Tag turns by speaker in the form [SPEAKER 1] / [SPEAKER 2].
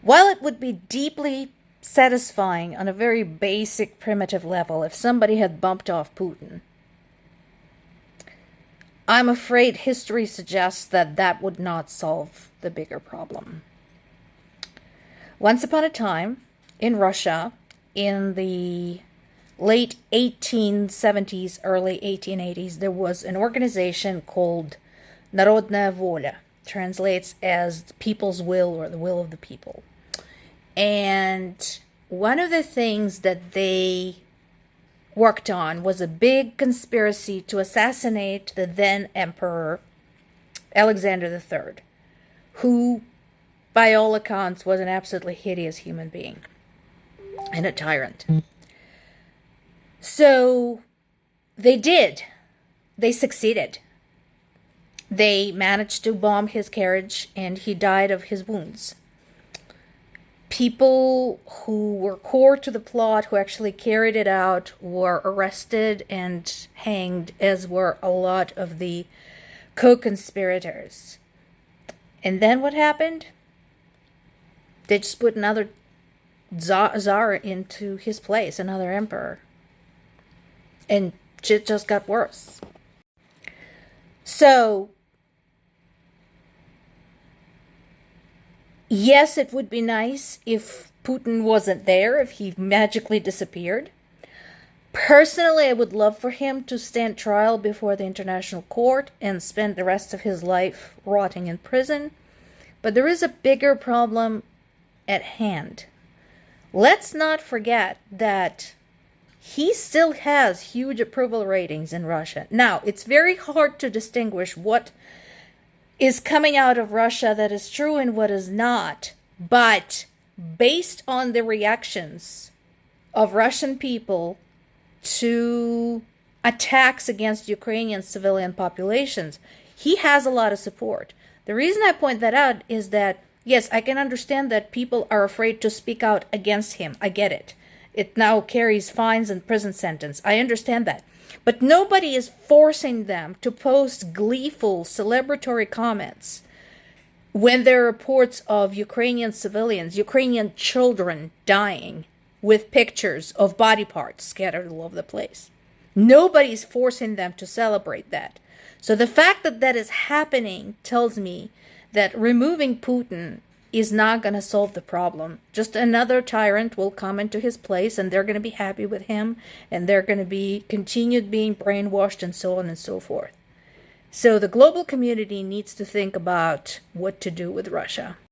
[SPEAKER 1] While it would be deeply satisfying on a very basic, primitive level if somebody had bumped off Putin, I'm afraid history suggests that that would not solve the bigger problem. Once upon a time, in Russia, in the late 1870s, early 1880s, there was an organization called Народная воля, translates as people's will or the will of the people. And one of the things that they worked on was a big conspiracy to assassinate the then Emperor Alexander III, who, by all accounts, was an absolutely hideous human being and a tyrant. So they did. They succeeded. They managed to bomb his carriage and he died of his wounds. People who were core to the plot, who actually carried it out, were arrested and hanged, as were a lot of the co-conspirators. And then what happened? They just put another czar into his place, another emperor. And shit just got worse. So, yes, it would be nice if Putin wasn't there, if he magically disappeared. Personally, I would love for him to stand trial before the International Court and spend the rest of his life rotting in prison. But there is a bigger problem at hand. Let's not forget that he still has huge approval ratings in Russia. Now, it's very hard to distinguish what is coming out of Russia that is true and what is not. But based on the reactions of Russian people to attacks against Ukrainian civilian populations, he has a lot of support. The reason I point that out is that, yes, I can understand that people are afraid to speak out against him. I get it. It now carries fines and prison sentence. I understand that. But nobody is forcing them to post gleeful, celebratory comments when there are reports of Ukrainian civilians, Ukrainian children dying with pictures of body parts scattered all over the place. Nobody's forcing them to celebrate that. So the fact that that is happening tells me that removing Putin is not going to solve the problem. Just another tyrant will come into his place and they're going to be happy with him and they're going to be continued being brainwashed and so on and so forth. So the global community needs to think about what to do with Russia.